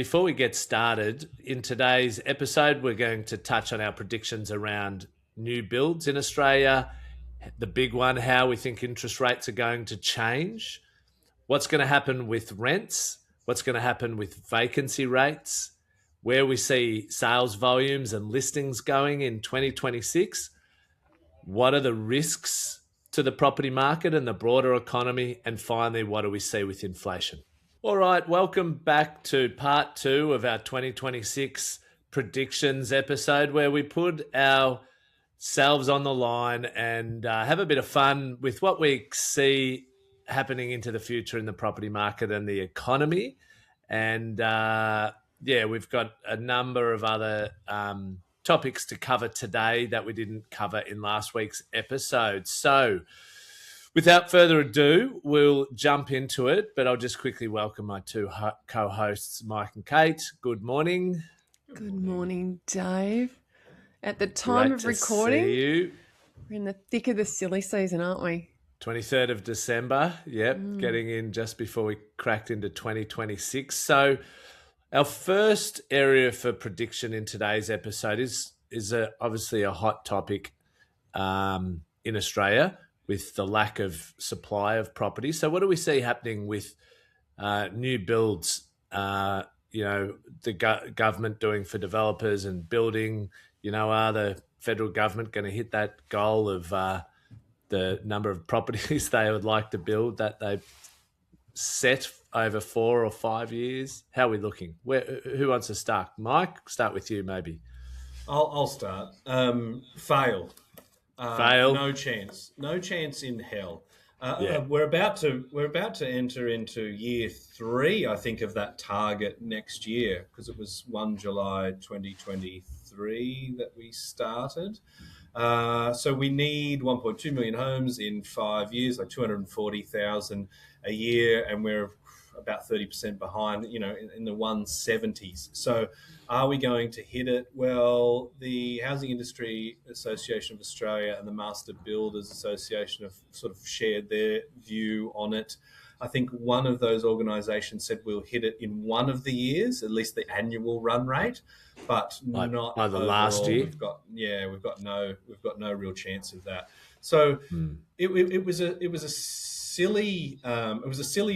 before we get started, in today's episode, we're going to touch on our predictions around new builds in Australia, the big one, how we think interest rates are going to change, what's going to happen with rents, what's going to happen with vacancy rates, where we see sales volumes and listings going in 2026, what are the risks to the property market and the broader economy, and finally, what do we see with inflation? All right, welcome back to part 2 of our 2026 predictions episode, where we put ourselves on the line and have a bit of fun with what we see happening into the future in the property market and the economy. And we've got a number of other topics to cover today that we didn't cover in last week's episode. So without further ado, we'll jump into it, but I'll just quickly welcome my two co-hosts, Mike and Cate. Good morning. Good morning, Dave. At the time Great of to recording, see you. we're in the thick of the silly season, aren't we? 23rd of December, getting in just before we cracked into 2026. So our first area for prediction in today's episode is obviously a hot topic in Australia, with the lack of supply of property. So what do we see happening with new builds, the government doing for developers and building? Are the federal government going to hit that goal of the number of properties they would like to build that they've set over 4 or 5 years? How are we looking? Who wants to start? Mike, start with you maybe. I'll start. Fail. Fail. No chance in hell. We're about to enter into year 3, I think, of that target next year, because it was 1 July 2023 that we started. So we need 1.2 million homes in 5 years, like 240,000 a year, and we're about 30% behind, in the 170s. So are we going to hit it? Well, the Housing Industry Association of Australia and the Master Builders Association have sort of shared their view on it. I think one of those organisations said we'll hit it in one of the years, at least the annual run rate, but not the overall. Last year. We've got no real chance of that. So it was a silly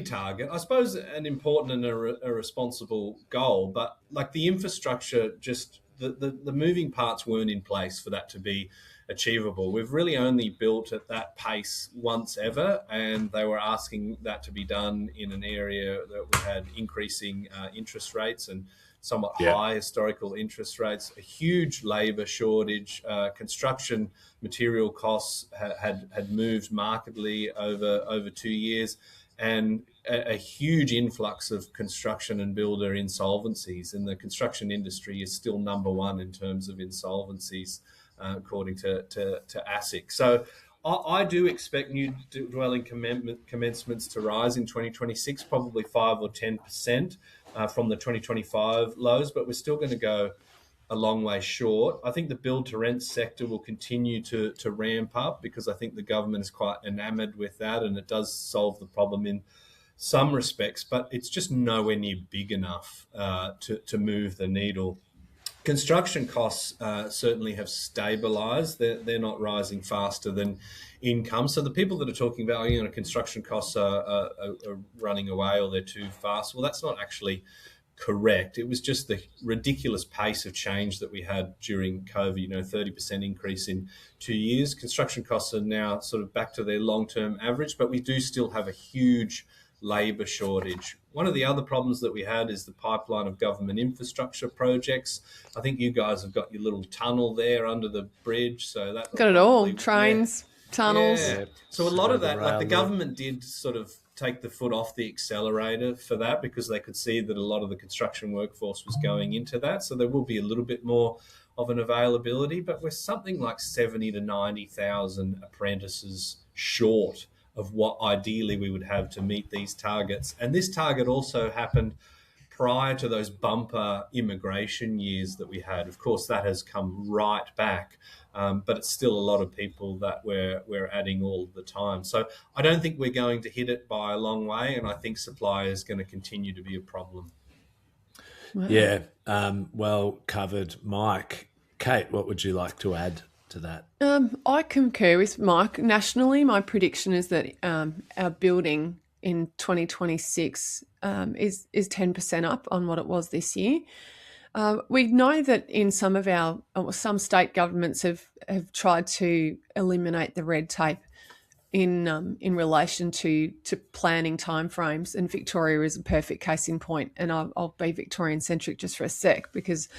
target, I suppose, an important and a responsible goal, but like the infrastructure, just the moving parts weren't in place for that to be achievable. We've really only built at that pace once ever, and they were asking that to be done in an area that we had increasing interest rates and somewhat high historical interest rates, a huge labour shortage, construction material costs had moved markedly over 2 years, and a huge influx of construction and builder insolvencies. And the construction industry is still number 1 in terms of insolvencies, according to ASIC. So I do expect new dwelling commencements to rise in 2026, probably 5 or 10%. From the 2025 lows, but we're still going to go a long way short. I think the build-to-rent sector will continue to ramp up, because I think the government is quite enamoured with that, and it does solve the problem in some respects, but it's just nowhere near big enough to move the needle. Construction costs certainly have stabilised. They're not rising faster than income. So the people that are talking about, construction costs are running away or they're too fast, well, that's not actually correct. It was just the ridiculous pace of change that we had during COVID, 30% increase in 2 years. Construction costs are now sort of back to their long-term average, but we do still have a huge labour shortage. One of the other problems that we had is the pipeline of government infrastructure projects. I think you guys have got your little tunnel there under the bridge, so that got it all. Trains, tunnels. Yeah. So a lot of that, like the government did sort of take the foot off the accelerator for that, because they could see that a lot of the construction workforce was going into that. So there will be a little bit more of an availability, but we're something like 70 to 90,000 apprentices short of what ideally we would have to meet these targets. And this target also happened prior to those bumper immigration years that we had. Of course, that has come right back, but it's still a lot of people that we're adding all the time. So I don't think we're going to hit it by a long way, and I think supply is going to continue to be a problem. Wow. Yeah, well covered, Mike. Cate, what would you like to add to that? I concur with Mike. Nationally, my prediction is that our building in 2026 is 10% up on what it was this year. We know that in some state governments have tried to eliminate the red tape in relation to planning timeframes, and Victoria is a perfect case in point. And I'll be Victorian centric just for a sec, because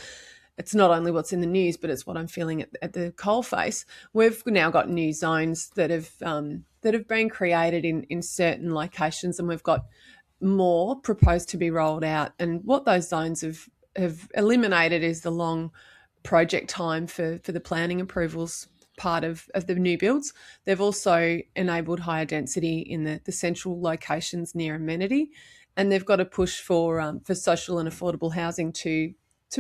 it's not only what's in the news, but it's what I'm feeling at the coalface. We've now got new zones that have been created in certain locations, and we've got more proposed to be rolled out. And what those zones have eliminated is the long project time for the planning approvals part of the new builds. They've also enabled higher density in the central locations near amenity, and they've got a push for social and affordable housing to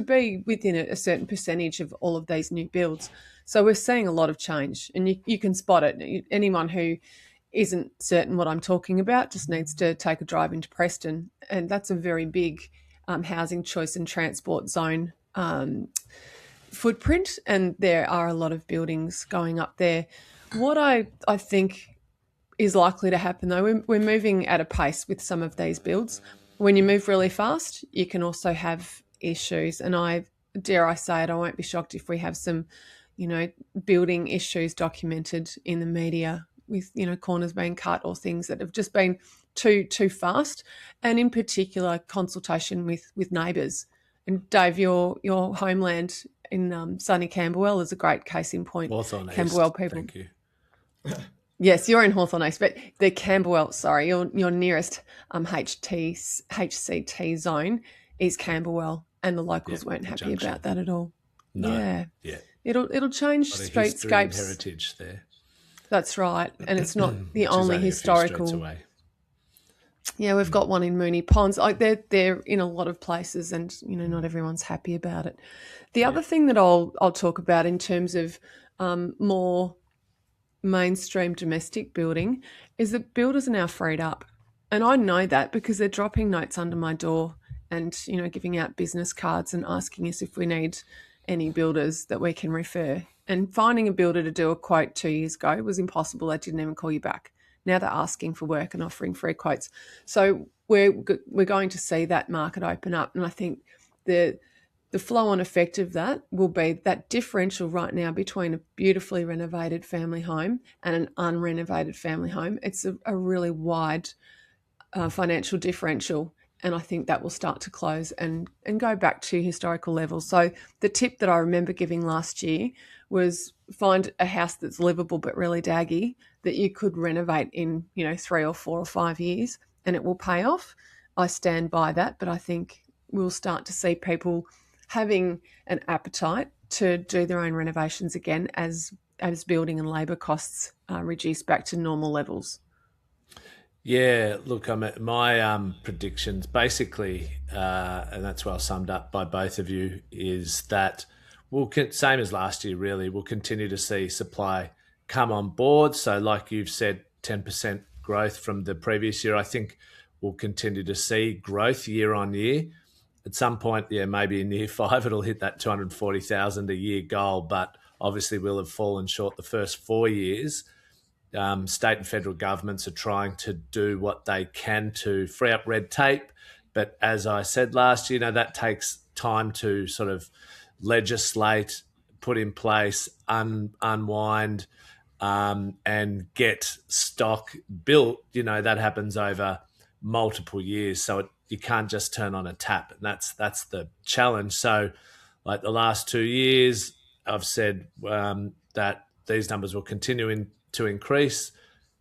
be within a certain percentage of all of these new builds. So we're seeing a lot of change, and you can spot it. Anyone who isn't certain what I'm talking about just needs to take a drive into Preston, and that's a very big housing choice and transport zone footprint, and there are a lot of buildings going up there. What I think is likely to happen, though, we're moving at a pace with some of these builds. When you move really fast, you can also have issues, and I dare I say it, I won't be shocked if we have some, building issues documented in the media with, corners being cut or things that have just been too fast, and in particular consultation with neighbours. And Dave, your homeland in sunny Camberwell is a great case in point. Hawthorne Camberwell East, people. thank you. Yes, you're in Hawthorne East, but the Camberwell, sorry, your nearest HCT zone is Camberwell, and the locals weren't happy Junction. about that at all. No. Yeah. It'll change streetscapes. Heritage there. That's right, and it's not the Which is only a few historical. streets away. Yeah, we've got one in Moonee Ponds. Like they're in a lot of places, and not everyone's happy about it. The other thing that I'll talk about in terms of more mainstream domestic building is that builders are now freed up, and I know that because they're dropping notes under my door and giving out business cards and asking us if we need any builders that we can refer. And finding a builder to do a quote 2 years ago was impossible. They didn't even call you back. Now they're asking for work and offering free quotes. So we're going to see that market open up, and I think the flow-on effect of that will be that differential right now between a beautifully renovated family home and an unrenovated family home. It's a really wide financial differential, and I think that will start to close and go back to historical levels. So the tip that I remember giving last year was find a house that's livable but really daggy that you could renovate in 3 or 4 or 5 years, and it will pay off. I stand by that, but I think we'll start to see people having an appetite to do their own renovations again as building and labour costs reduce back to normal levels. Yeah, look, my predictions basically, and that's well summed up by both of you, is that same as last year, really, we'll continue to see supply come on board. So like you've said, 10% growth from the previous year. I think we'll continue to see growth year on year. At some point, maybe in year 5, it'll hit that 240,000 a year goal, but obviously we'll have fallen short the first 4 years. State and federal governments are trying to do what they can to free up red tape. But as I said last year, that takes time to sort of legislate, put in place, unwind, and get stock built. That happens over multiple years. So you can't just turn on a tap. And that's the challenge. So like the last 2 years, I've said that these numbers will continue to increase.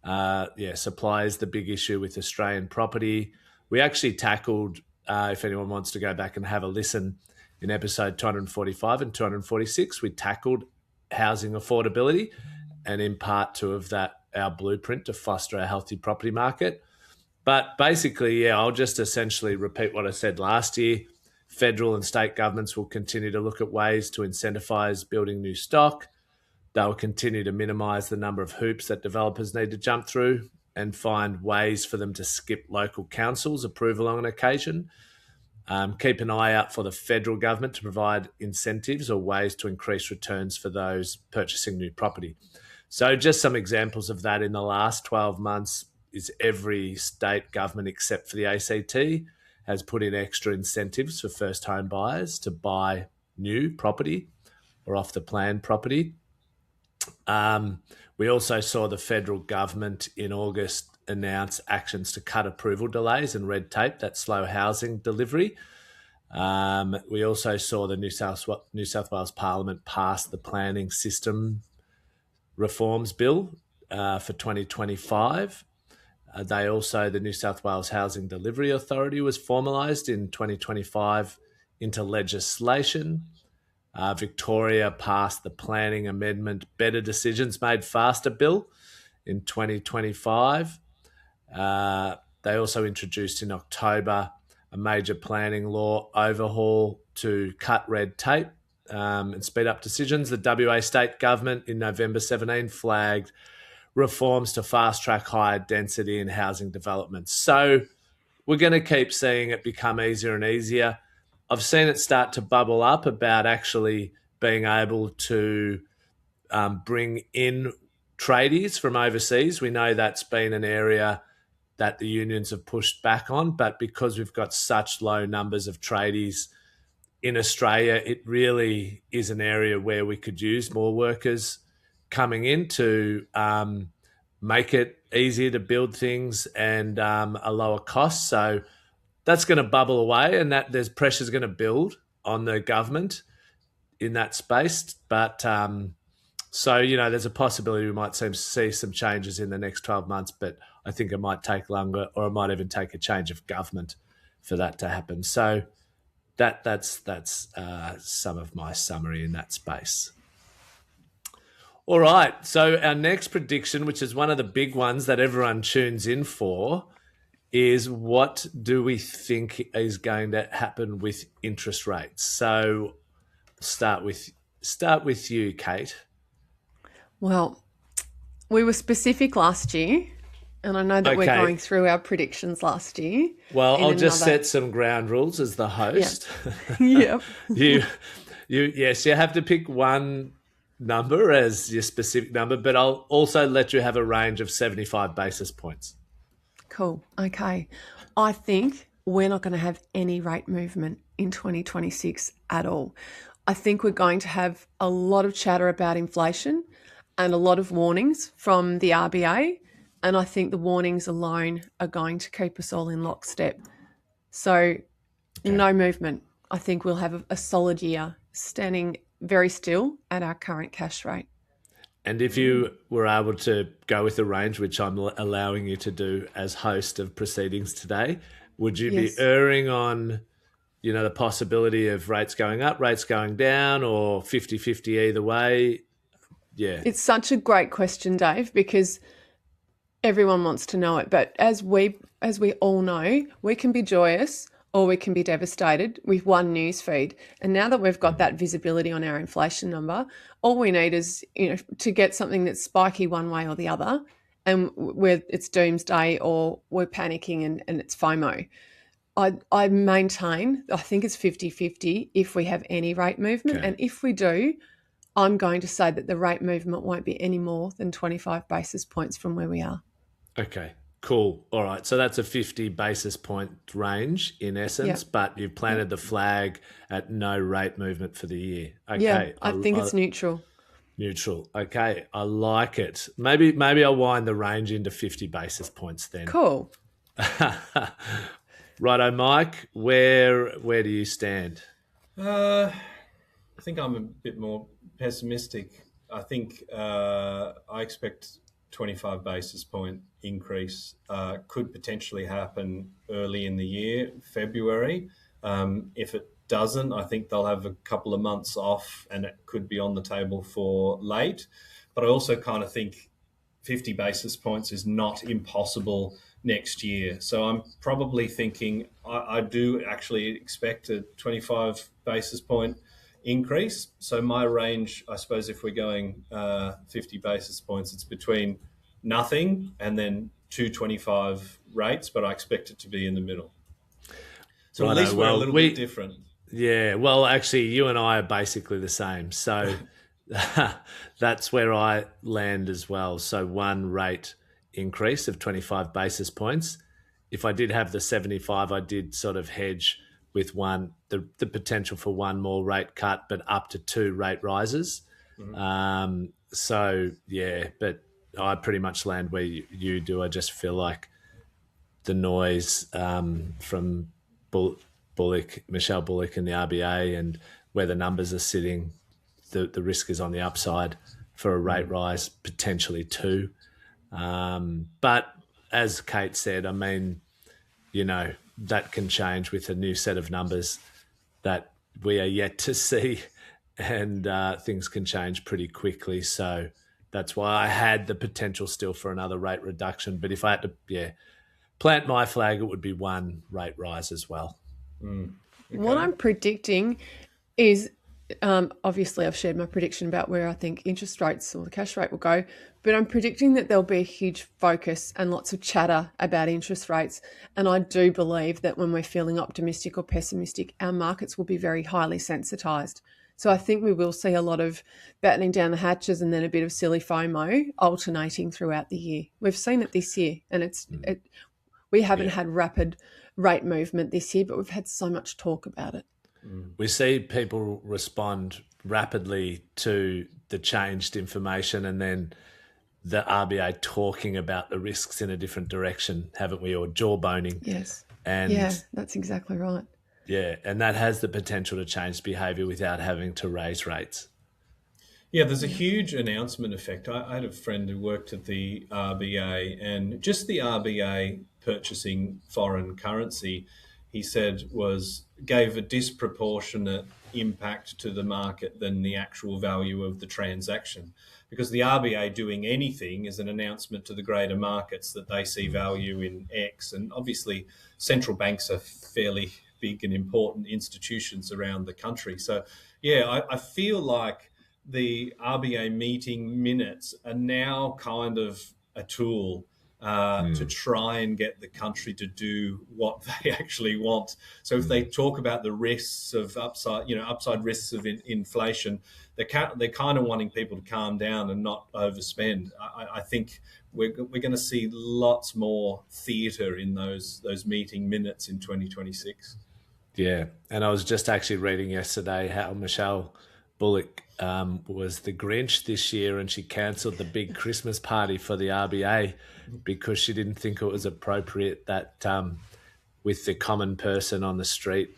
Supply is the big issue with Australian property. We actually tackled, if anyone wants to go back and have a listen, in episode 245 and 246, we tackled housing affordability, and in part 2 of that, our blueprint to foster a healthy property market. But basically, I'll just essentially repeat what I said last year. Federal and state governments will continue to look at ways to incentivise building new stock. They'll continue to minimise the number of hoops that developers need to jump through and find ways for them to skip local councils' approval on occasion. Keep an eye out for the federal government to provide incentives or ways to increase returns for those purchasing new property. So just some examples of that in the last 12 months is every state government except for the ACT has put in extra incentives for first home buyers to buy new property or off the plan property. We also saw the federal government in August announce actions to cut approval delays and red tape that slow housing delivery. We also saw the New South Wales Parliament pass the planning system reforms bill for 2025. The New South Wales Housing Delivery Authority was formalised in 2025 into legislation. Victoria passed the Planning Amendment Better Decisions Made Faster bill in 2025. They also introduced in October a major planning law overhaul to cut red tape and speed up decisions. The WA state government in November 17 flagged reforms to fast track higher density in housing developments. So we're going to keep seeing it become easier and easier. I've seen it start to bubble up about actually being able to bring in tradies from overseas. We know that's been an area that the unions have pushed back on, but because we've got such low numbers of tradies in Australia, it really is an area where we could use more workers coming in to make it easier to build things and a lower cost. So that's going to bubble away, and that there's pressures going to build on the government in that space. But there's a possibility we might see some changes in the next 12 months, but I think it might take longer, or it might even take a change of government for that to happen. So that's some of my summary in that space. All right, so our next prediction, which is one of the big ones that everyone tunes in for, is what do we think is going to happen with interest rates? So start with you, Cate. Well, we were specific last year, and I know that we're going through our predictions last year. Well, I'll just set some ground rules as the host. Yep. you have to pick one number as your specific number, but I'll also let you have a range of 75 basis points. Cool. Okay. I think we're not going to have any rate movement in 2026 at all. I think we're going to have a lot of chatter about inflation and a lot of warnings from the RBA. And I think the warnings alone are going to keep us all in lockstep. So no movement. I think we'll have a solid year standing very still at our current cash rate. And if you were able to go with a range, which I'm allowing you to do as host of proceedings today, would you be erring on, the possibility of rates going up, rates going down, or 50-50 either way? Yeah. It's such a great question, Dave, because everyone wants to know it. But as we all know, we can be joyous or we can be devastated with one news feed. And now that we've got that visibility on our inflation number, all we need is, to get something that's spiky one way or the other, and where it's doomsday or we're panicking and it's FOMO. I maintain, I think it's 50-50 if we have any rate movement. Okay. And if we do, I'm going to say that the rate movement won't be any more than 25 basis points from where we are. Okay, cool. All right, so that's a 50 basis point range in essence, but you've planted the flag at no rate movement for the year. Okay. Yeah, I think it's neutral. Neutral. Okay, I like it. Maybe I'll wind the range into 50 basis points then. Cool. Righto, Mike, where do you stand? I think I'm a bit more pessimistic. I think I expect 25 basis point increase could potentially happen early in the year, February. If it doesn't, I think they'll have a couple of months off and it could be on the table for late. But I also kind of think 50 basis points is not impossible next year. So I'm probably thinking I do actually expect a 25 basis point increase. So my range, I suppose, if we're going 50 basis points, it's between nothing and then 225 rates, but I expect it to be in the middle. So at least we're a little bit different. Yeah, well, actually, you and I are basically the same. So that's where I land as well. So one rate increase of 25 basis points. If I did have the 75, I did sort of hedge with the potential for one more rate cut, but up to 2 rate rises. So, yeah, but I pretty much land where you do. I just feel like the noise from Michelle Bullock and the RBA and where the numbers are sitting, the risk is on the upside for a rate rise, potentially 2. But as Cate said, I mean, that can change with a new set of numbers that we are yet to see, and things can change pretty quickly. So that's why I had the potential still for another rate reduction. But if I had to, plant my flag, it would be 1 rate rise as well. Okay. What I'm predicting is, obviously I've shared my prediction about where I think interest rates or the cash rate will go, but I'm predicting that there'll be a huge focus and lots of chatter about interest rates. And I do believe that when we're feeling optimistic or pessimistic, our markets will be very highly sensitized. So I think we will see a lot of battening down the hatches and then a bit of silly FOMO alternating throughout the year. We've seen it this year, and we haven't had rapid rate movement this year, but we've had so much talk about it. We see people respond rapidly to the changed information and then the RBA talking about the risks in a different direction, haven't we? Or jawboning. Yes. And yeah, that's exactly right. Yeah, and that has the potential to change behaviour without having to raise rates. Yeah, there's a huge announcement effect. I had a friend who worked at the RBA, and just the RBA purchasing foreign currency, he said, gave a disproportionate impact to the market than the actual value of the transaction. Because the RBA doing anything is an announcement to the greater markets that they see value in X. And obviously, central banks are fairly big and important institutions around the country. So, yeah, I feel like the RBA meeting minutes are now kind of a tool to try and get the country to do what they actually want. So if they talk about the risks of upside risks of inflation, they're kind of wanting people to calm down and not overspend. I think we're going to see lots more theatre in those meeting minutes in 2026. Yeah, and I was just actually reading yesterday how Michelle Bullock was the Grinch this year, and she cancelled the big Christmas party for the RBA because she didn't think it was appropriate that with the common person on the street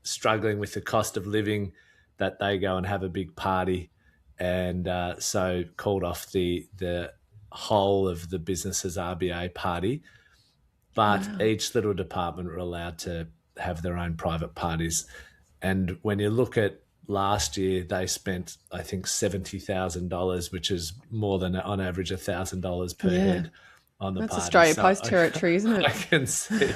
struggling with the cost of living, that they go and have a big party, and so called off the whole of the business's RBA party. But each little department were allowed to have their own private parties. And when you look at last year, they spent, I think, $70,000, which is more than on average $1,000 per head on the That's party. Australia Post territory, isn't it? I can see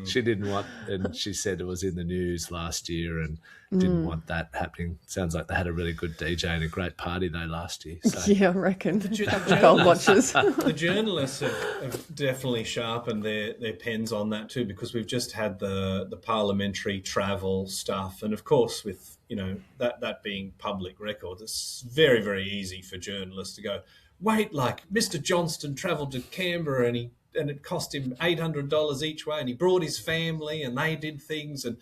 she didn't want, and she said it was in the news last year and didn't want that happening. Sounds like they had a really good DJ and a great party though last year. So. Yeah, I reckon. The gold watchers. The journalists have definitely sharpened their pens on that too, because we've just had the parliamentary travel stuff, and of course with that being public record, it's very, very easy for journalists to go, wait, like Mr. Johnston travelled to Canberra and it cost him $800 each way, and he brought his family and they did things, and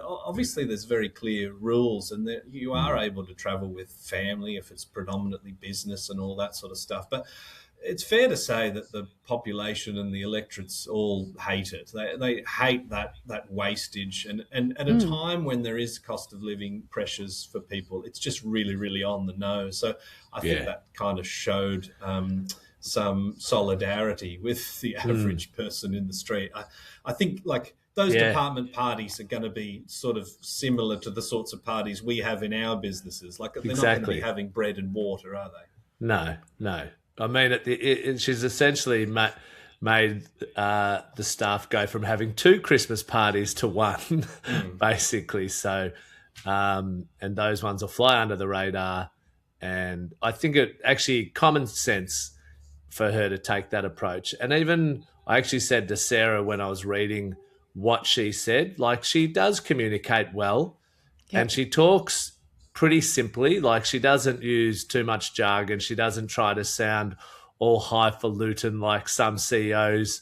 obviously there's very clear rules, and that you are able to travel with family if it's predominantly business and all that sort of stuff. But it's fair to say that the population and the electorates all hate it. They hate that wastage, and at a time when there is cost of living pressures for people, it's just really, really on the nose. So I think that kind of showed some solidarity with the average person in the street. I think like those department parties are going to be sort of similar to the sorts of parties we have in our businesses. Like they're not going to be having bread and water, are they? No. I mean, she's essentially made the staff go from having 2 Christmas parties to 1, basically. So, and those ones will fly under the radar. And I think it actually common sense for her to take that approach. And even I actually said to Sarah when I was reading what she said. Like, she does communicate well, Yep. and she talks pretty simply. Like, she doesn't use too much jargon. She doesn't try to sound all highfalutin like some CEOs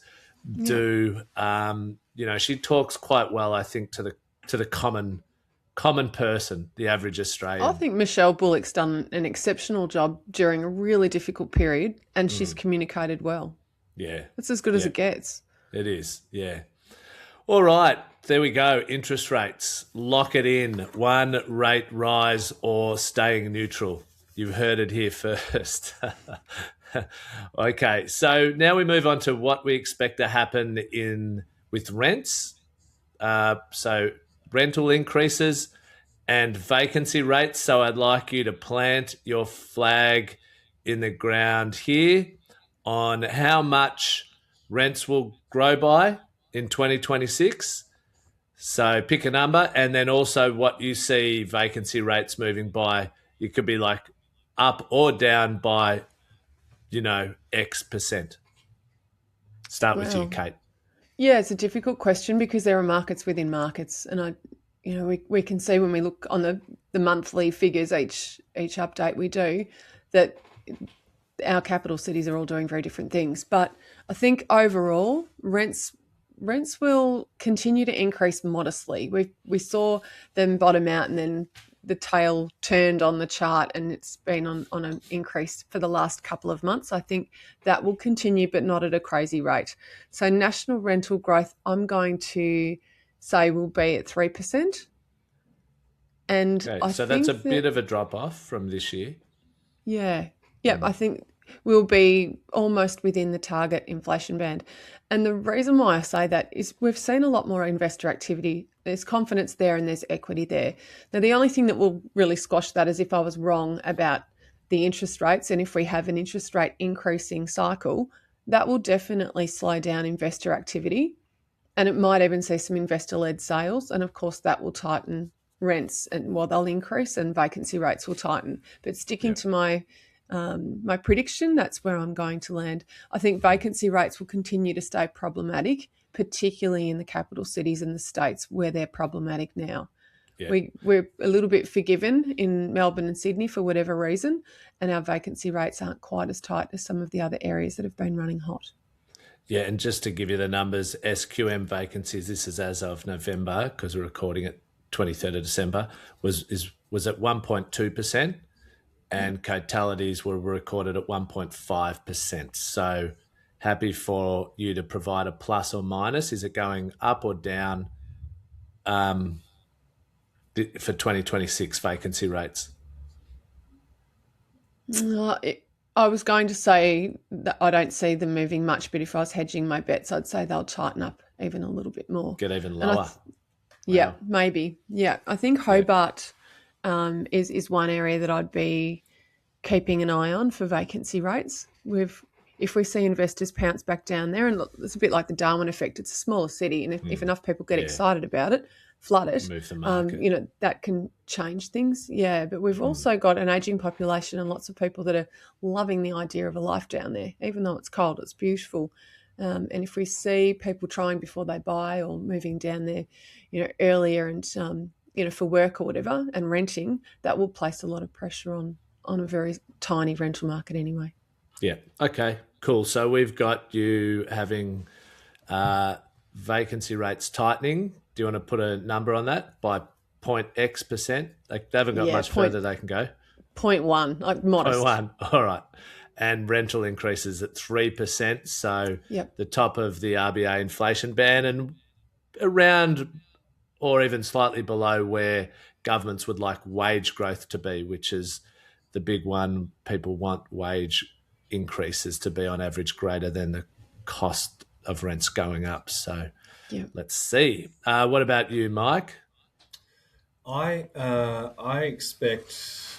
do. She talks quite well, I think, to the common person, the average Australian. I think Michelle Bullock's done an exceptional job during a really difficult period, and she's communicated well. Yeah. It's as good as it gets. It is, yeah. All right, there we go. Interest rates. Lock it in. One rate rise or staying neutral. You've heard it here first. Okay, so now we move on to what we expect to happen with rents. So rental increases and vacancy rates. So I'd like you to plant your flag in the ground here on how much rents will grow by in 2026. So pick a number, and then also what you see vacancy rates moving by. It could be like up or down by, X percent. Start with you, Cate. Yeah, it's a difficult question because there are markets within markets, and we can see when we look on the monthly figures each update we do that our capital cities are all doing very different things. But I think overall rents will continue to increase modestly. We saw them bottom out, and then the tail turned on the chart, and it's been on an increase for the last couple of months. I think that will continue, but not at a crazy rate. So national rental growth, I'm going to say, will be at 3%. And okay, so that's a bit of a drop off from this year. Yeah. I think we'll be almost within the target inflation band. And the reason why I say that is we've seen a lot more investor activity. There's confidence there and there's equity there. Now, the only thing that will really squash that is if I was wrong about the interest rates, and if we have an interest rate increasing cycle, that will definitely slow down investor activity. And it might even see some investor-led sales. And of course, that will tighten rents, and they'll increase and vacancy rates will tighten. But sticking to my prediction, that's where I'm going to land. I think vacancy rates will continue to stay problematic, particularly in the capital cities and the states where they're problematic now. Yeah. We're a little bit forgiven in Melbourne and Sydney for whatever reason, and our vacancy rates aren't quite as tight as some of the other areas that have been running hot. Yeah, and just to give you the numbers, SQM vacancies, this is as of November because we're recording it 23rd of December, was at 1.2%. And totalities were recorded at 1.5%. So happy for you to provide a plus or minus. Is it going up or down for 2026 vacancy rates? I was going to say that I don't see them moving much, but if I was hedging my bets, I'd say they'll tighten up even a little bit more. Get even lower. Yeah, maybe. Yeah, I think Hobart is one area that I'd be keeping an eye on for vacancy rates. If we see investors pounce back down there, and look, it's a bit like the Darwin effect. It's a smaller city, and if enough people get excited about it, flood it, move the market. That can change things. Yeah, but we've also got an ageing population and lots of people that are loving the idea of a life down there. Even though it's cold, it's beautiful. And if we see people trying before they buy or moving down there, earlier and for work or whatever, and renting, that will place a lot of pressure on a very tiny rental market anyway. Yeah. Okay, cool. So we've got you having vacancy rates tightening. Do you want to put a number on that by 0.X%? They haven't got much further they can go. 0.1, like modest. 0.1, all right. And rental increases at 3%. So the top of the RBA inflation band and around or even slightly below where governments would like wage growth to be, which is the big one. People want wage increases to be on average greater than the cost of rents going up. So let's see. What about you, Mike? I expect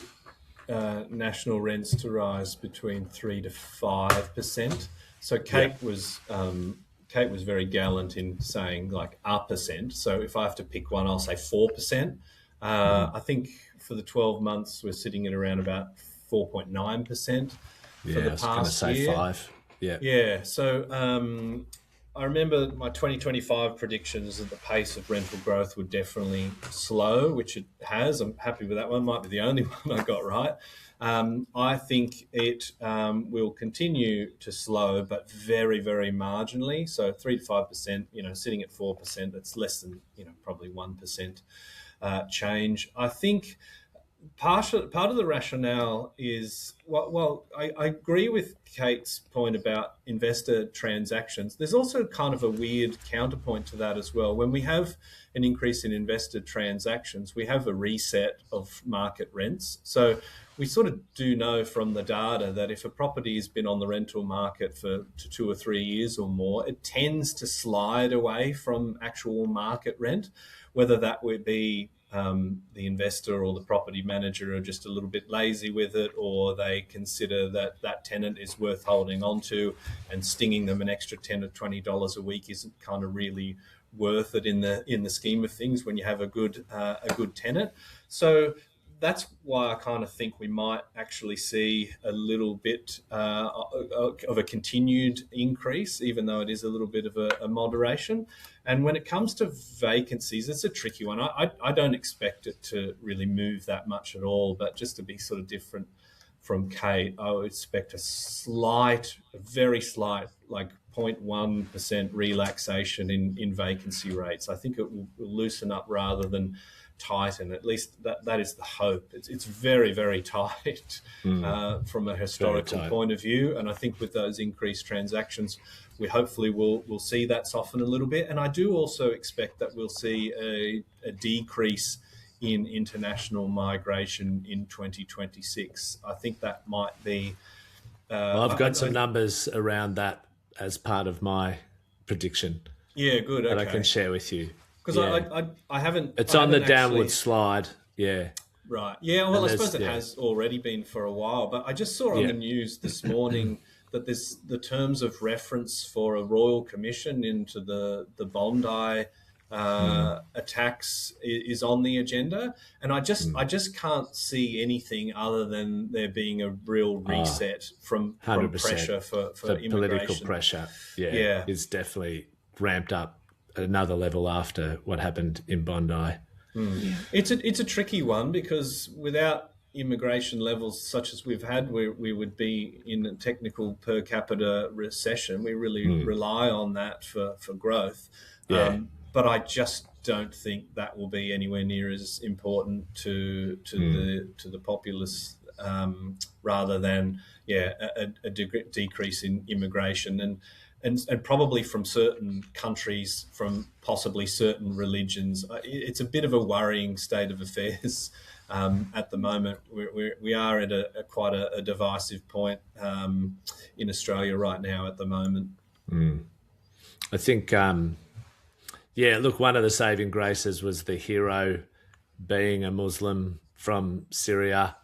national rents to rise between 3 to 5%. So Cate was very gallant in saying like a percent. So if I have to pick one, I'll say 4%. I think for the 12 months, we're sitting at around about 4.9% for the past year. I was going to say 5. Yeah. Yeah. So I remember my 2025 predictions that the pace of rental growth would definitely slow, which it has. I'm happy with that one. Might be the only one I got right. I think it will continue to slow, but very, very marginally. So 3 to 5%, sitting at 4%, that's less than, probably 1% change. I think part of the rationale is, I agree with Kate's point about investor transactions. There's also kind of a weird counterpoint to that as well. When we have an increase in investor transactions, we have a reset of market rents. So we sort of do know from the data that if a property has been on the rental market for 2 or 3 years or more, it tends to slide away from actual market rent, whether that would be the investor or the property manager are just a little bit lazy with it, or they consider that tenant is worth holding on to, and stinging them an extra $10 or $20 a week isn't kind of really worth it in the scheme of things when you have a good tenant. So that's why I kind of think we might actually see a little bit of a continued increase, even though it is a little bit of a moderation. And when it comes to vacancies, it's a tricky one. I don't expect it to really move that much at all, but just to be sort of different from Cate, I would expect a very slight, like 0.1% relaxation in vacancy rates. I think it will loosen up rather than tighten. At least that is the hope. It's very, very tight from a historical point of view, and I think with those increased transactions, we hopefully will see that soften a little bit. And I do also expect that we'll see a decrease in international migration in 2026. I think that might be... I've got some numbers around that as part of my prediction. Yeah, good. Okay. That I can share with you. Because I haven't... It's on the downward slide, yeah. Right. Yeah, well, I suppose it has already been for a while. But I just saw on the news this morning that the terms of reference for a royal commission into the Bondi attacks is on the agenda. And I just can't see anything other than there being a real reset from pressure for the immigration. Political pressure, is definitely ramped up at another level after what happened in Bondi. Yeah. It's a tricky one, because without immigration levels such as we've had, we would be in a technical per capita recession. We really rely on that for growth. Yeah. But I just don't think that will be anywhere near as important to the populace, rather than a decrease in immigration and probably from certain countries, from possibly certain religions. It's a bit of a worrying state of affairs at the moment. We are at quite a divisive point in Australia right now at the moment. I think, look, one of the saving graces was the hero being a Muslim from Syria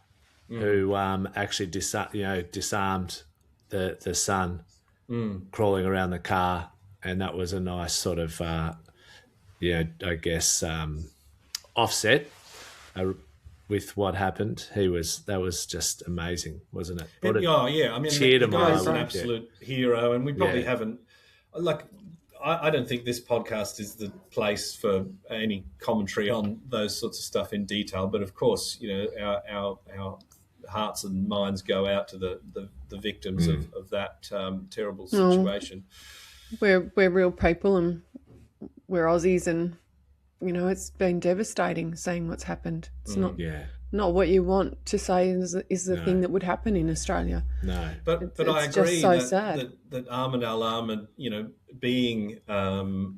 who actually disarmed the son crawling around the car, and that was a nice sort of, I guess, offset with what happened. That was just amazing, wasn't it? I mean, the guy is an absolute hero, and we probably haven't, I don't think this podcast is the place for any commentary on those sorts of stuff in detail, but of course, our hearts and minds go out to the victims of that terrible situation. We're real people, and we're Aussies, and it's been devastating seeing what's happened. It's not what you want to say is the thing that would happen in Australia. No, but I agree that Ahmed al-Ahmed, being of,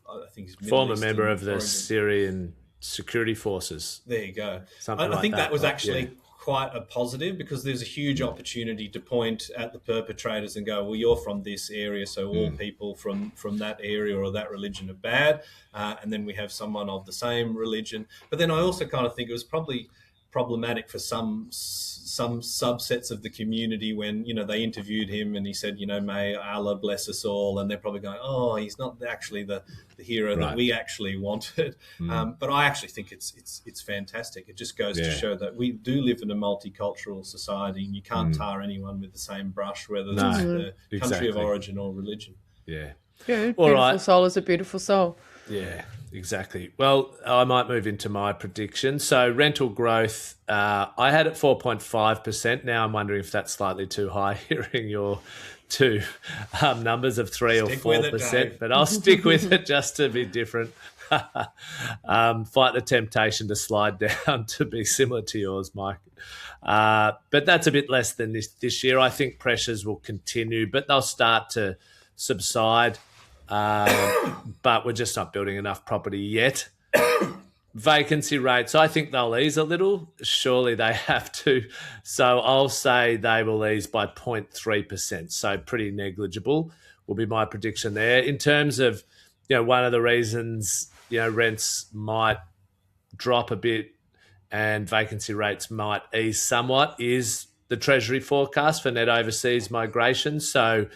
I think he's former member of the Syrian security forces. There you go. I think that was actually quite a positive, because there's a huge opportunity to point at the perpetrators and go, well, you're from this area, so all people from that area or that religion are bad. And then we have someone of the same religion. But then I also kind of think it was probably problematic for some subsets of the community when, they interviewed him and he said, may Allah bless us all, and they're probably going, oh, he's not actually the hero that we actually wanted. But I actually think it's fantastic. It just goes to show that we do live in a multicultural society, and you can't tar anyone with the same brush, whether it's the country of origin or religion. Yeah. Beautiful soul is a beautiful soul. Yeah, exactly. Well, I might move into my prediction. So rental growth, I had it 4.5%. Now I'm wondering if that's slightly too high, hearing your two numbers of 3 or 4%. But I'll stick with it just to be different. Fight the temptation to slide down to be similar to yours, Mike. But that's a bit less than this year. I think pressures will continue, but they'll start to subside. But we're just not building enough property yet. Vacancy rates, I think they'll ease a little. Surely they have to. So I'll say they will ease by 0.3%. So pretty negligible will be my prediction there. In terms of, one of the reasons, rents might drop a bit and vacancy rates might ease somewhat is the Treasury forecast for net overseas migration. So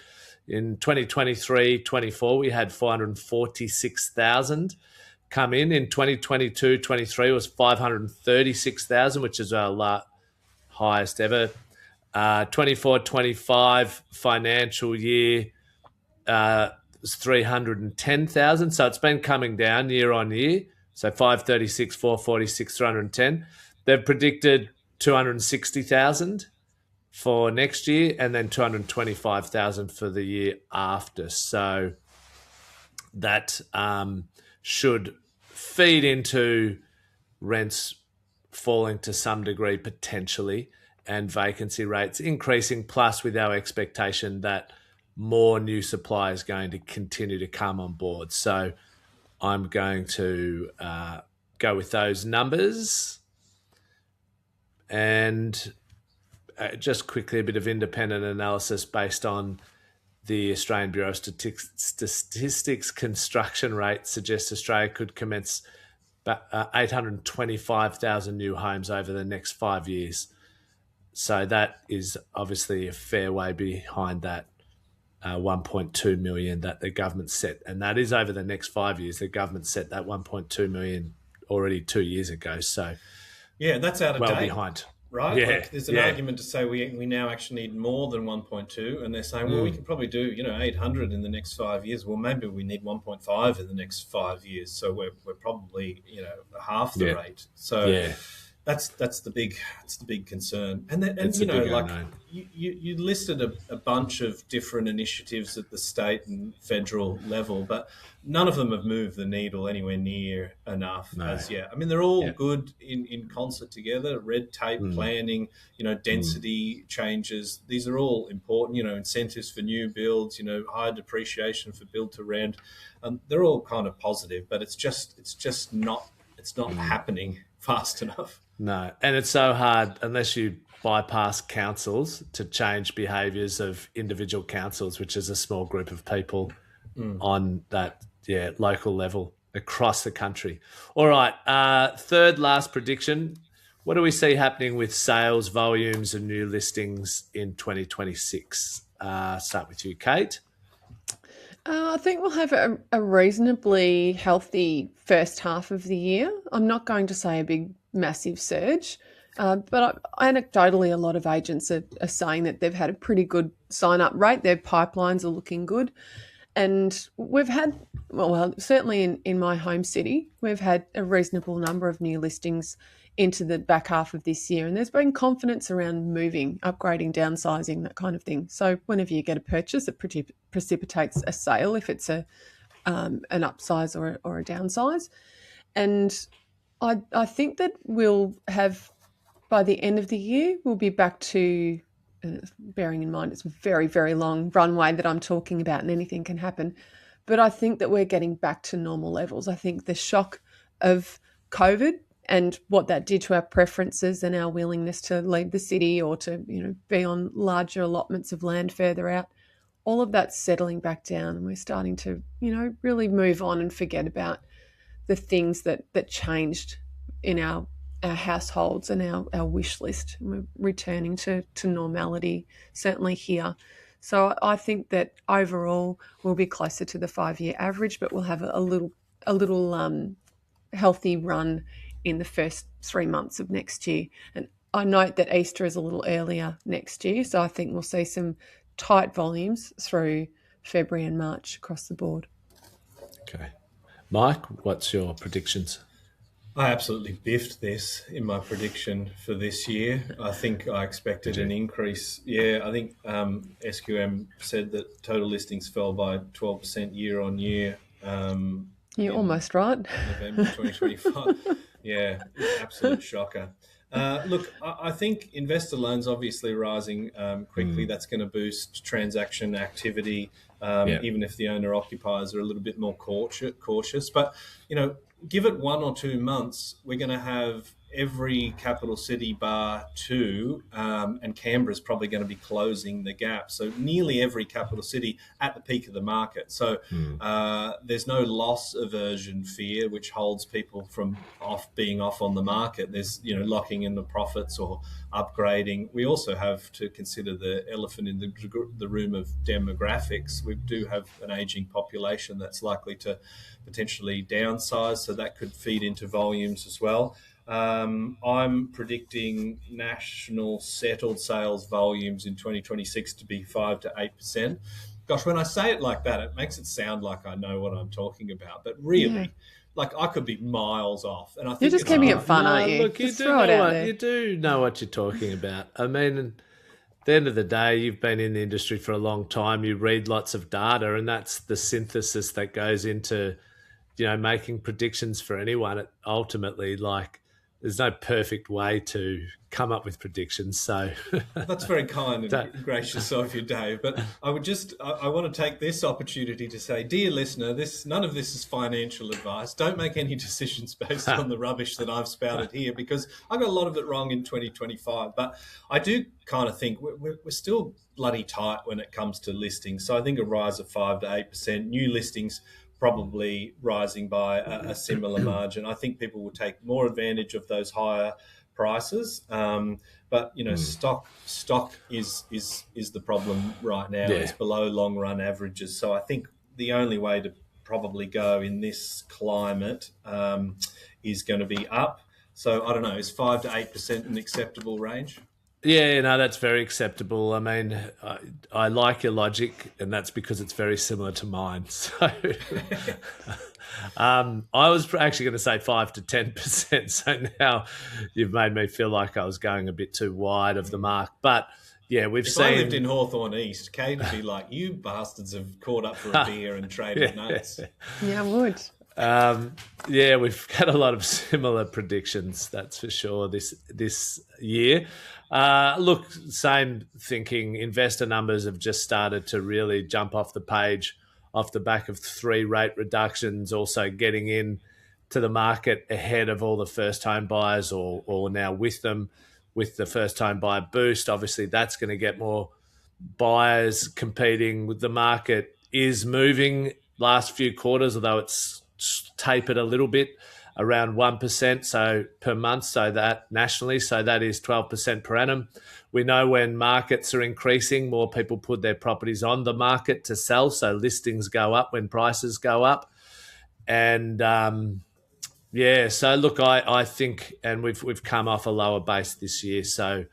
in 2023-24, we had 446,000 come in. In 2022-23, it was 536,000, which is our highest ever. 24-25 financial year was 310,000. So it's been coming down year on year. So 536, 446, 310. They've predicted 260,000 for next year, and then 225,000 for the year after. So that should feed into rents falling to some degree potentially, and vacancy rates increasing, plus with our expectation that more new supply is going to continue to come on board. So I'm going to go with those numbers. And just quickly, a bit of independent analysis based on the Australian Bureau of Statistics construction rate suggests Australia could commence 825,000 new homes over the next 5 years. So that is obviously a fair way behind that 1.2 million that the government set. And that is over the next 5 years. The government set that 1.2 million already 2 years ago. So yeah, that's out of date. Well behind. Right? Yeah, there's an argument to say we now actually need more than 1.2, and they're saying, well, we can probably do 800 in the next 5 years. Well, maybe we need 1.5 in the next 5 years, so we're probably half the rate. So that's the big concern. And you listed a bunch of different initiatives at the state and federal level, but none of them have moved the needle anywhere near enough as yet. I mean, they're all good in concert together. Red tape, planning, density changes. These are all important. Incentives for new builds. Higher depreciation for build to rent. They're all kind of positive, but it's just not happening fast enough. No, and it's so hard unless you bypass councils to change behaviours of individual councils, which is a small group of people on that local level across the country. All right, third last prediction. What do we see happening with sales volumes and new listings in 2026? Start with you, Cate. I think we'll have a reasonably healthy first half of the year. I'm not going to say a big, massive surge, but anecdotally, a lot of agents are saying that they've had a pretty good sign-up rate. Their pipelines are looking good. And we've had, well, certainly in my home city, we've had a reasonable number of new listings into the back half of this year. And there's been confidence around moving, upgrading, downsizing, that kind of thing. So whenever you get a purchase, it precipitates a sale if it's an upsize or a downsize. And I think that we'll have, by the end of the year, we'll be back to, bearing in mind it's a very, very long runway that I'm talking about and anything can happen. But I think that we're getting back to normal levels. I think the shock of COVID and what that did to our preferences and our willingness to leave the city or to, be on larger allotments of land further out, all of that's settling back down, and we're starting to, really move on and forget about the things that changed in our households and our wish list. We're returning to normality, certainly here. So I think that overall we'll be closer to the 5-year average, but we'll have a little healthy run in the first 3 months of next year. And I note that Easter is a little earlier next year, so I think we'll see some tight volumes through February and March across the board. Okay. Mike, what's your predictions? I absolutely biffed this in my prediction for this year. I think I expected an increase. Yeah, I think SQM said that total listings fell by 12% year on year. You're almost right. November 2025. Yeah, absolute shocker. Look, I think investor loans obviously rising quickly. That's going to boost transaction activity, even if the owner occupiers are a little bit more cautious. But, give it 1 or 2 months, we're going to have every capital city bar 2, and Canberra's probably going to be closing the gap. So nearly every capital city at the peak of the market. So there's no loss aversion fear, which holds people from being off on the market. There's, locking in the profits or upgrading. We also have to consider the elephant in the room of demographics. We do have an aging population that's likely to potentially downsize, so that could feed into volumes as well. I'm predicting national settled sales volumes in 2026 to be 5 to 8%. Gosh, when I say it like that, it makes it sound like I know what I'm talking about. But really, I could be miles off. And I think you're just keeping it fun, aren't you? Look, you do know what you're talking about. I mean, at the end of the day, you've been in the industry for a long time. You read lots of data, and that's the synthesis that goes into, making predictions for anyone. Ultimately, there's no perfect way to come up with predictions. So that's very kind and gracious of you, Dave. But I want to take this opportunity to say, dear listener, none of this is financial advice. Don't make any decisions based on the rubbish that I've spouted here, because I got a lot of it wrong in 2025. But I do kind of think we're still bloody tight when it comes to listings. So I think a rise of 5 to 8%, new listings probably rising by a similar margin. I think people will take more advantage of those higher prices. But stock is the problem right now. It's below long run averages. So I think the only way to probably go in this climate is going to be up. So I don't know, is 5 to 8% an acceptable range? Yeah, no, that's very acceptable. I mean, I like your logic, and that's because it's very similar to mine. So I was actually going to say 5 to 10%. So now you've made me feel like I was going a bit too wide of the mark. But yeah, if I lived in Hawthorne East, Cate would be like, you bastards have caught up for a beer and traded notes. Yeah, I would. We've got a lot of similar predictions, that's for sure, this year. Look, same thinking. Investor numbers have just started to really jump off the page off the back of 3 rate reductions, also getting in to the market ahead of all the first home buyers or now with them, with the first home buyer boost. Obviously, that's going to get more buyers competing with the market. Is moving last few quarters, although it's tapered a little bit, around 1% so per month, so that nationally, so that is 12% per annum. We know when markets are increasing, more people put their properties on the market to sell, so listings go up when prices go up. And so look, I think, and we've come off a lower base this year, so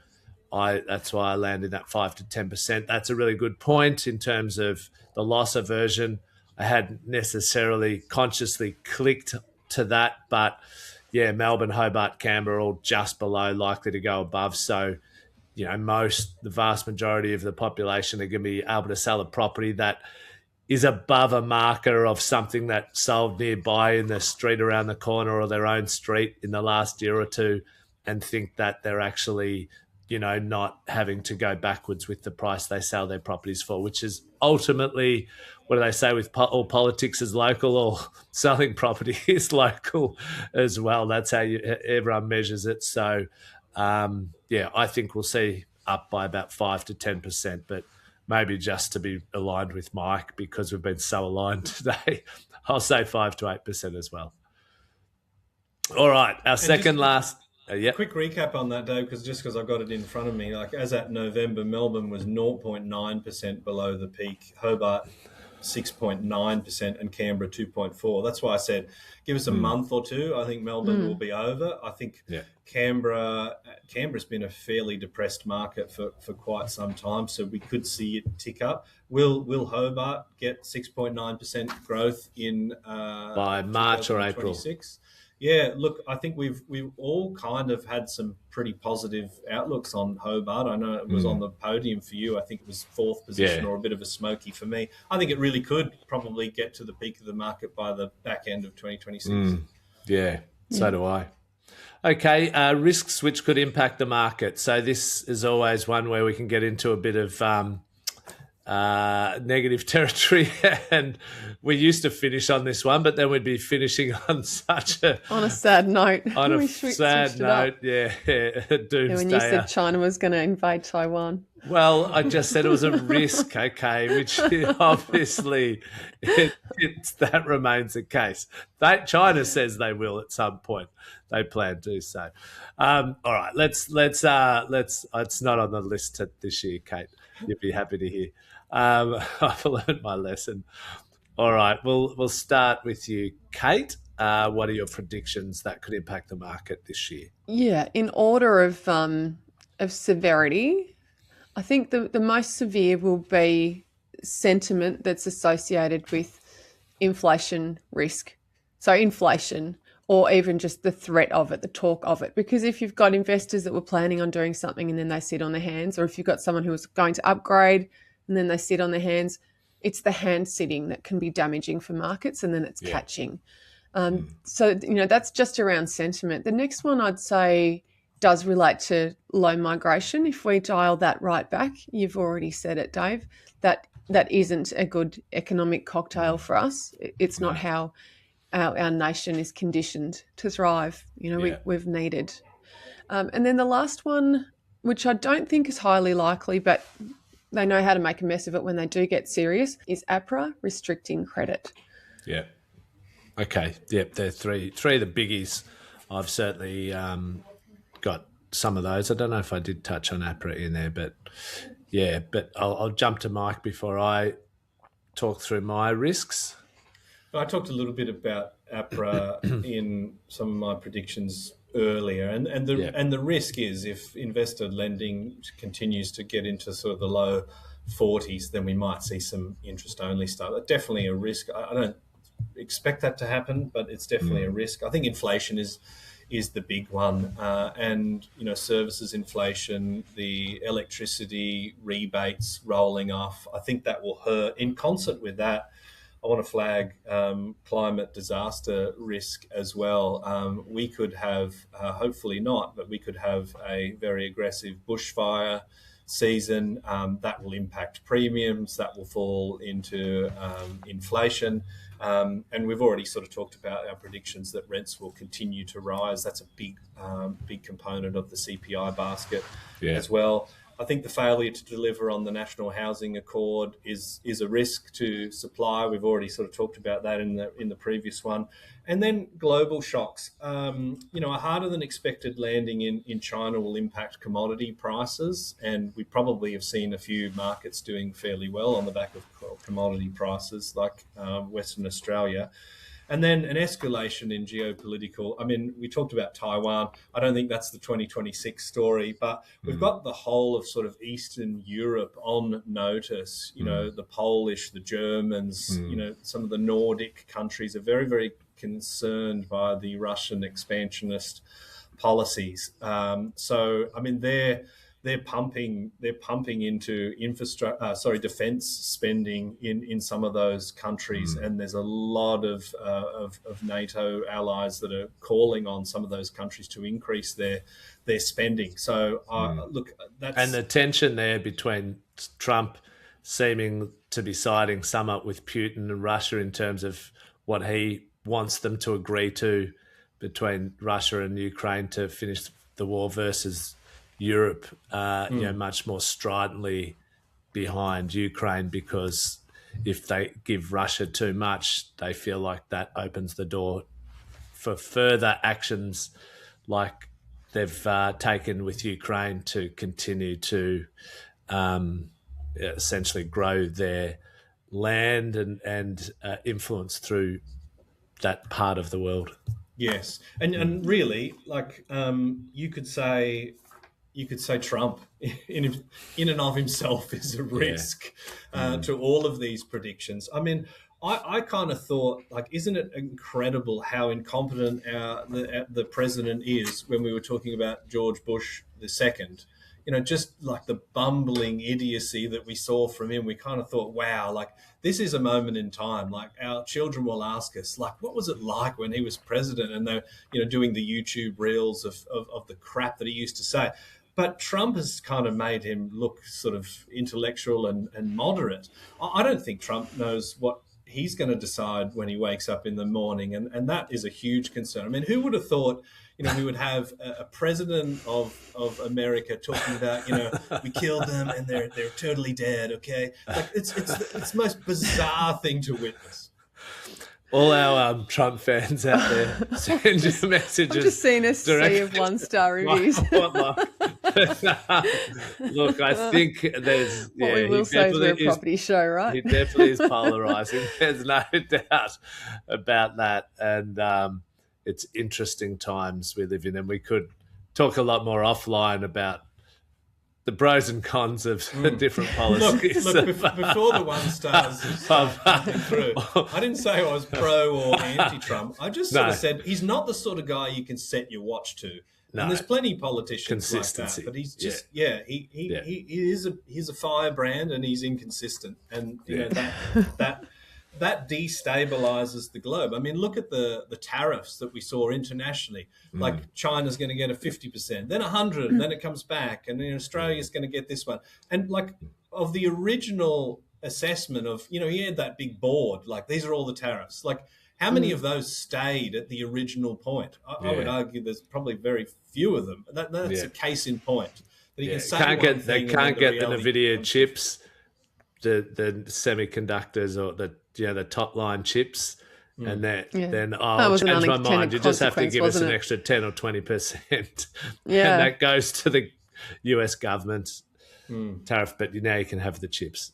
that's why I landed that 5 to 10%. That's a really good point in terms of the loss aversion. I hadn't necessarily consciously clicked to that, but yeah, Melbourne, Hobart, Canberra all just below, likely to go above. So, the vast majority of the population are going to be able to sell a property that is above a marker of something that sold nearby in the street around the corner or their own street in the last year or two, and think that they're actually, not having to go backwards with the price they sell their properties for, which is ultimately, what do they say, with all politics is local, or selling property is local as well. That's how everyone measures it. So, I think we'll see up by about 5 to 10%, but maybe just to be aligned with Mike, because we've been so aligned today, I'll say 5 to 8% as well. All right, our second last. Yep. Quick recap on that, Dave, because I've got it in front of me. Like as at November, Melbourne was 0.9% below the peak. Hobart 6.9% and Canberra 2.4. That's why I said give us a month or two. I think Melbourne will be over. I think Yeah. Canberra's been a fairly depressed market for quite some time, so we could see it tick up. Will Hobart get 6.9% growth in By March or April? 2026? Yeah, look, I think we've all kind of had some pretty positive outlooks on Hobart. I know it was on the podium for you. I think it was fourth position or a bit of a smoky for me. I think it really could probably get to the peak of the market by the back end of 2026. Yeah, so do I. Okay, risks which could impact the market. So this is always one where we can get into a bit of negative territory, and we used to finish on this one, but then we'd be finishing on such a sad note. On a sad note, doomsday. When you said China was going to invade Taiwan. Well, I just said it was a risk, okay, which obviously that remains the case. China says they will at some point. They plan to. So, all right, let's. It's not on the list this year, Cate. You'd be happy to hear. I've learned my lesson. All right, we'll start with you, Cate. What are your predictions that could impact the market this year? Yeah, in order of severity, I think the most severe will be sentiment that's associated with inflation risk. So inflation, or even just the threat of it, the talk of it. Because if you've got investors that were planning on doing something and then they sit on their hands, or if you've got someone who was going to upgrade and then they sit on their hands, it's the hand sitting that can be damaging for markets, and then it's catching. So, that's just around sentiment. The next one I'd say does relate to low migration. If we dial that right back, you've already said it, Dave, that isn't a good economic cocktail for us. It's not how our nation is conditioned to thrive. We've needed. And then the last one, which I don't think is highly likely, but they know how to make a mess of it when they do get serious, is APRA restricting credit. Yeah. Okay. Yep. They're three of the biggies. I've certainly got some of those. I don't know if I did touch on APRA in there, but yeah. But I'll jump to Mike before I talk through my risks. I talked a little bit about APRA in some of my predictions earlier, and the risk is if investor lending continues to get into sort of the low 40s, then we might see some interest only stuff. Definitely a risk. I don't expect that to happen, but it's definitely a risk. I think inflation is the big one, and services inflation, the electricity rebates rolling off. I think that will hurt. In concert with that, I want to flag climate disaster risk as well. We could have, hopefully not, but we could have a very aggressive bushfire season that will impact premiums, that will fall into inflation. And we've already sort of talked about our predictions that rents will continue to rise. That's a big component of the CPI basket as well. I think the failure to deliver on the National Housing Accord is a risk to supply. We've already sort of talked about that in the previous one. And then global shocks. A harder than expected landing in China will impact commodity prices, and we probably have seen a few markets doing fairly well on the back of commodity prices, like Western Australia. And then an escalation in geopolitical. I mean, we talked about Taiwan. I don't think that's the 2026 story, but we've got the whole of sort of Eastern Europe on notice. The Polish, the Germans, some of the Nordic countries are very, very concerned by the Russian expansionist policies. So, I mean, they're pumping into defense spending in some of those countries, and there's a lot of NATO allies that are calling on some of those countries to increase their spending. So look, and the tension there between Trump seeming to be siding somewhat with Putin and Russia in terms of what he wants them to agree to between Russia and Ukraine to finish the war versus Europe, much more stridently behind Ukraine, because if they give Russia too much, they feel like that opens the door for further actions like they've taken with Ukraine to continue to essentially grow their land and influence through that part of the world. Yes, and really, like you could say Trump in and of himself is a risk to all of these predictions. I mean, I kind of thought, like, isn't it incredible how incompetent the president is when we were talking about George Bush II? Just like the bumbling idiocy that we saw from him, we kind of thought, wow, like this is a moment in time. Like our children will ask us, like, what was it like when he was president? And they're, doing the YouTube reels of the crap that he used to say. But Trump has kind of made him look sort of intellectual and moderate. I don't think Trump knows what he's going to decide when he wakes up in the morning. And that is a huge concern. I mean, who would have thought, we would have a president of America talking about, we killed them and they're totally dead, okay? Like it's the most bizarre thing to witness. All our Trump fans out there, send your messages. I've just seen a sea of 1-star reviews. Look, I think there's... What we will say is we're a property show, right? He definitely is polarising. There's no doubt about that. And it's interesting times we live in, and we could talk a lot more offline about the pros and cons of different policies. Look, before the 1 stars started coming through, I didn't say I was pro or anti-Trump. I just sort of said he's not the sort of guy you can set your watch to. No. And there's plenty of politicians like that, but he's just he's a firebrand and he's inconsistent, and that destabilizes the globe. I mean, look at the tariffs that we saw internationally. Like China's going to get a 50%, then 100, and then it comes back, and then Australia's going to get this one. And like of the original assessment of, he had that big board, like these are all the tariffs. Like how many of those stayed at the original point? I would argue there's probably very few of them. That's a case in point. That they can't get the NVIDIA chips, the semiconductors or the top line chips, and then I'll change my mind. You just have to give us an extra 10 or 20%. Yeah, and that goes to the US government tariff. But now you can have the chips.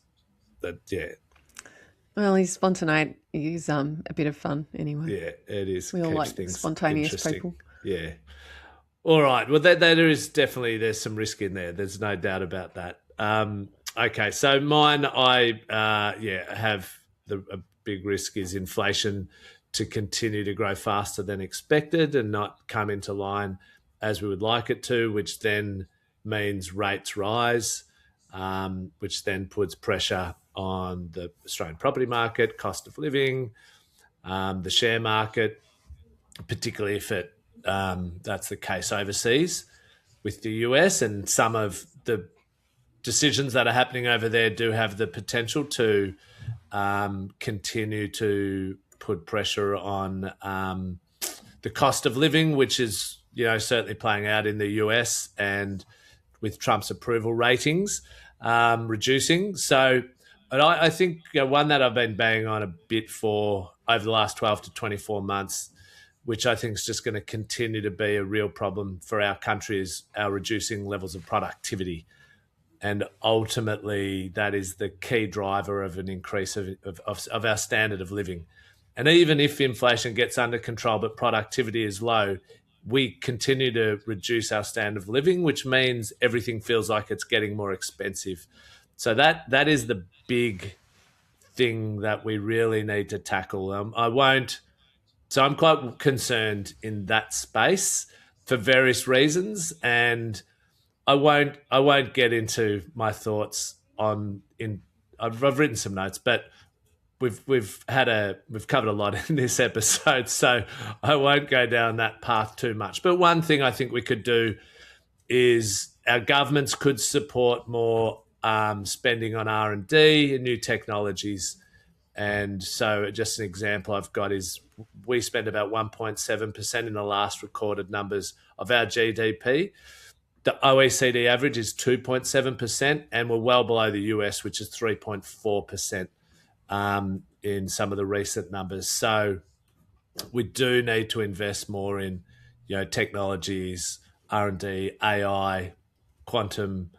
Well, he's spontaneous. He's a bit of fun anyway. Yeah, it is. We all like spontaneous people. Yeah. All right. Well, there's some risk in there. There's no doubt about that. Okay, so mine, I have a big risk is inflation to continue to grow faster than expected and not come into line as we would like it to, which then means rates rise, which then puts pressure on the Australian property market, cost of living, the share market, particularly if that's the case overseas with the US, and some of the decisions that are happening over there do have the potential to continue to put pressure on the cost of living, which is certainly playing out in the US and with Trump's approval ratings reducing. So, and I think one that I've been banging on a bit for over the last 12 to 24 months, which I think is just going to continue to be a real problem for our country, is our reducing levels of productivity. And ultimately, that is the key driver of an increase of our standard of living. And even if inflation gets under control but productivity is low, we continue to reduce our standard of living, which means everything feels like it's getting more expensive. So that is the big thing that we really need to tackle. So I'm quite concerned in that space for various reasons, and I won't get into my thoughts I've written some notes, but we've covered a lot in this episode, so I won't go down that path too much. But one thing I think we could do is our governments could support more spending on R&D and new technologies. And so just an example I've got is we spend about 1.7% in the last recorded numbers of our GDP. The OECD average is 2.7%, and we're well below the US, which is 3.4% in some of the recent numbers. So we do need to invest more in technologies, R&D, AI, quantum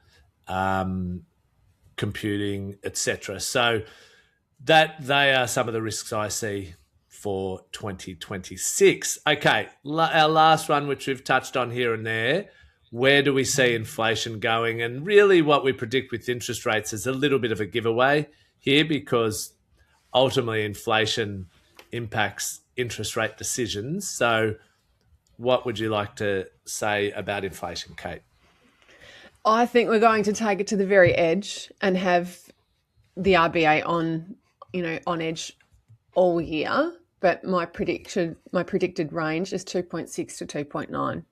computing, etc. So that they are some of the risks I see for 2026. Okay, our last one, which we've touched on here and there, where do we see inflation going? And really what we predict with interest rates is a little bit of a giveaway here, because ultimately inflation impacts interest rate decisions. So what would you like to say about inflation, Cate? I think we're going to take it to the very edge and have the RBA on edge all year. But my predicted range is 2.6 to 2.9.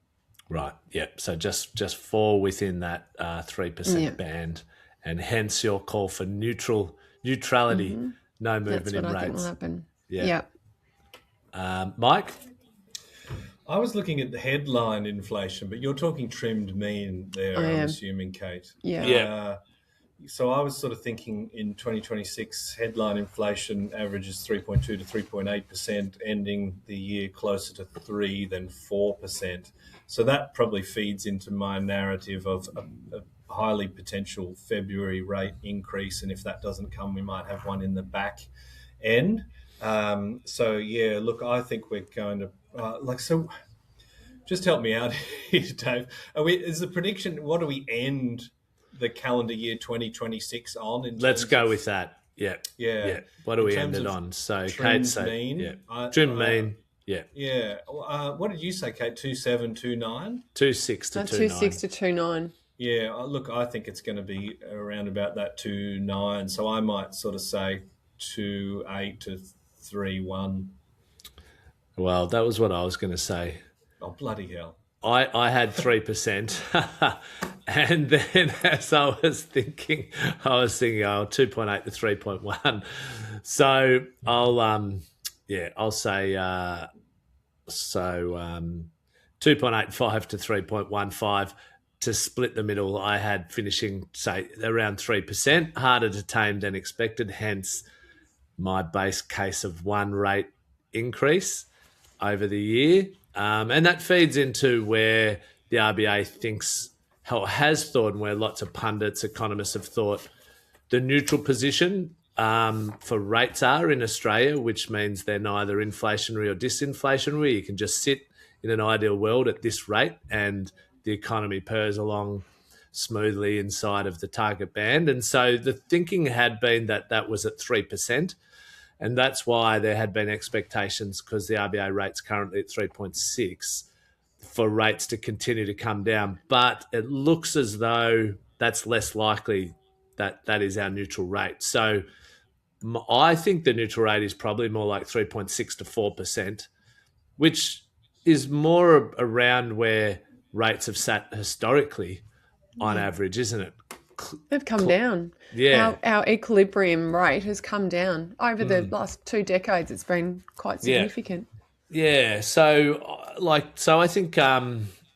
Right. Yeah. So just fall within that 3% band, and hence your call for neutrality, no movement That's what in I rates. think will happen. Yeah. Mike? I was looking at the headline inflation, but you're talking trimmed mean there, I'm assuming, Cate. Yeah. So I was sort of thinking in 2026, headline inflation averages 3.2 to 3.8%, ending the year closer to 3 than 4%. So that probably feeds into my narrative of a highly potential February rate increase. And if that doesn't come, we might have one in the back end. Look, I think we're going to so. Just help me out here, Dave. Is the prediction? What do we end the calendar year 2026 on? Let's go with that. Yeah. Yeah. What do we end it on? So Cate said, mean. Trim mean. Yeah. Yeah. What did you say, Cate? 2.7, 2.9? 2.6 to 2.9. 2.6 to 2.9. Yeah. Look, I think it's going to be around about that 2.9. So I might sort of say 2.8 to 3.1. Well, that was what I was going to say. Oh, bloody hell. I had 3%. And then as I was thinking, 2.8 to 3.1. So I'll say 2.85 to 3.15 to split the middle. I had finishing, say, around 3%, harder to tame than expected, hence my base case of one rate increase over the year. And that feeds into where the RBA thinks, has thought, and where lots of pundits, economists have thought the neutral position for rates are in Australia, which means they're neither inflationary or disinflationary. You can just sit in an ideal world at this rate and the economy purrs along smoothly inside of the target band. And so the thinking had been that that was at 3%. And that's why there had been expectations, because the RBA rate's currently at 3.6, for rates to continue to come down. But it looks as though that's less likely that that is our neutral rate. So I think the neutral rate is probably more like 3.6 to 4%, which is more around where rates have sat historically on average, isn't it? They've come down. Yeah. Our equilibrium rate has come down. Over the last 2 decades, it's been quite significant. Yeah. So I think,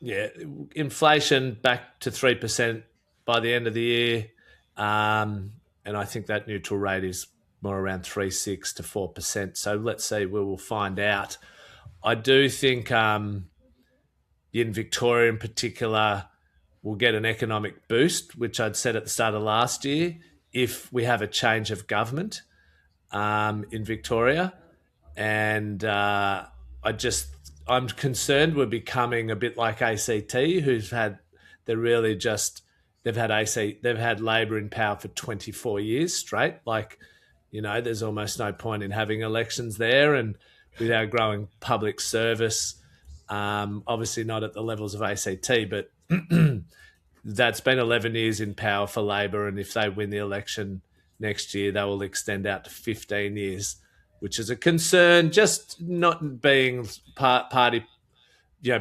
inflation back to 3% by the end of the year. And I think that neutral rate is more around 3.6 to 4%. So let's see, we will find out. I do think in Victoria in particular, we'll get an economic boost, which I'd said at the start of last year, if we have a change of government in Victoria. And I'm concerned we're becoming a bit like ACT, they've had Labor in power for 24 years straight. There's almost no point in having elections there. And with our growing public service, obviously not at the levels of ACT, but that's been 11 years in power for Labor, and if they win the election next year, they will extend out to 15 years, which is a concern, just not being party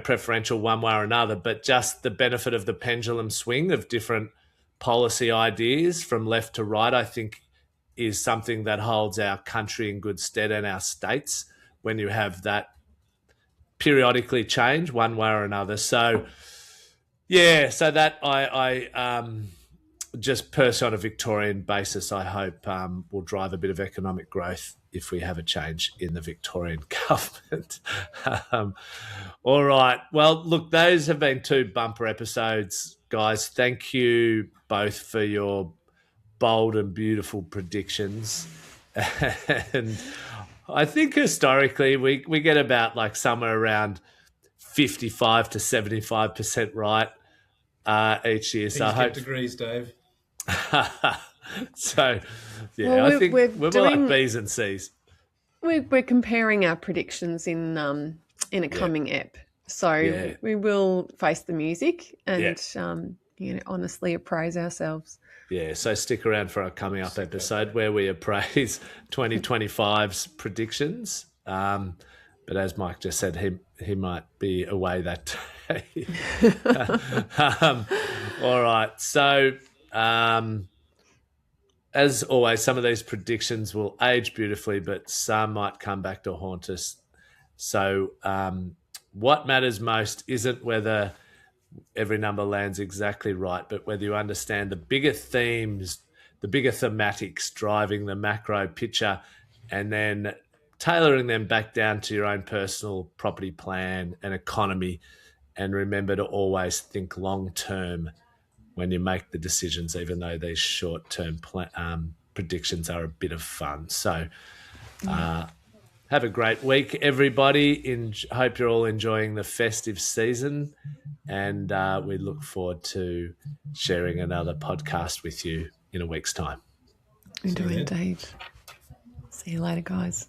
preferential one way or another, but just the benefit of the pendulum swing of different policy ideas from left to right, I think, is something that holds our country in good stead and our states when you have that periodically change one way or another. So that just personally on a Victorian basis, I hope will drive a bit of economic growth if we have a change in the Victorian government. All right. Well, look, those have been 2 bumper episodes, guys. Thank you both for your bold and beautiful predictions. And I think historically we get about like somewhere around 55 to 75% right each year. So I hope degrees, Dave. So, yeah, Well, I think we're we're more doing- like B's and C's. We're comparing our predictions in a coming ep, so Yeah. we will face the music and Yeah. honestly appraise ourselves. Yeah, so stick around for our coming up episode where we appraise 2025's predictions. But as Mike just said, he might be away that day. All right. So, as always, some of these predictions will age beautifully, but some might come back to haunt us. So, what matters most isn't whether every number lands exactly right, but whether you understand the bigger themes, the bigger thematics driving the macro picture, and then tailoring them back down to your own personal property plan and economy. And remember to always think long term when you make the decisions, even though these short term predictions are a bit of fun. So, have a great week, everybody. Hope you're all enjoying the festive season, and we look forward to sharing another podcast with you in a week's time. Indeed. See you later, guys.